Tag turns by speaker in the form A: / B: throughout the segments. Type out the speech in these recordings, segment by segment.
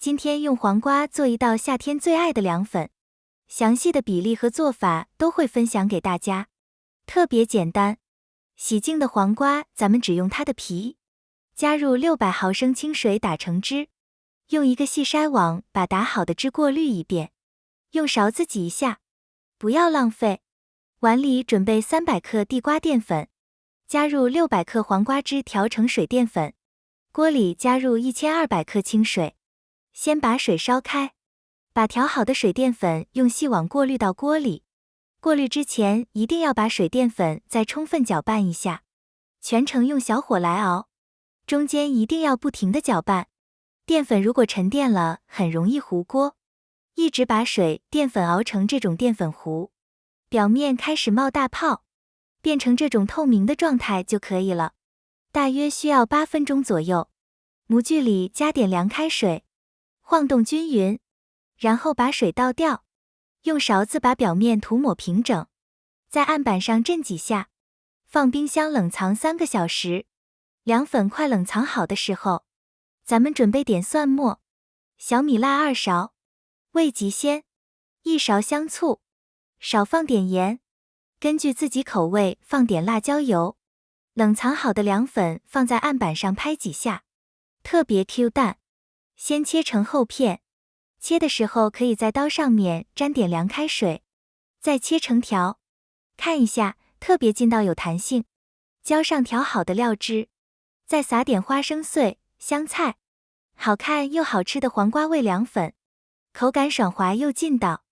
A: 今天用黄瓜做一道夏天最爱的凉粉，详细的比例和做法都会分享给大家，特别简单。洗净的黄瓜，咱们只用它的皮，加入600毫升清水打成汁，用一个细筛网把打好的汁过滤一遍，用勺子挤一下，不要浪费。碗里准备300克地瓜淀粉，加入600克黄瓜汁调成水淀粉，锅里加入1200克清水，先把水烧开，把调好的水淀粉用细网过滤到锅里。过滤之前一定要把水淀粉再充分搅拌一下，全程用小火来熬，中间一定要不停地搅拌。淀粉如果沉淀了，很容易糊锅，一直把水淀粉熬成这种淀粉糊，表面开始冒大泡，变成这种透明的状态就可以了。大约需要8分钟左右。模具里加点凉开水，晃动均匀，然后把水倒掉，用勺子把表面涂抹平整，在案板上震几下，放冰箱冷藏3个小时。凉粉快冷藏好的时候，咱们准备点蒜末、小米辣2勺、味极鲜1勺香醋，少放点盐，根据自己口味放点辣椒油。冷藏好的凉粉放在案板上拍几下，特别 Q 弹。先切成厚片，切的时候可以在刀上面沾点凉开水，再切成条，看一下，特别劲道有弹性。浇上调好的料汁，再撒点花生碎、香菜，好看又好吃的黄瓜味凉粉，口感爽滑又劲道，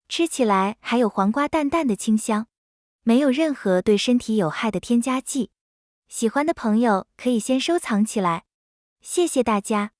A: 吃起来还有黄瓜淡淡的清香，没有任何对身体有害的添加剂。喜欢的朋友可以先收藏起来。谢谢大家。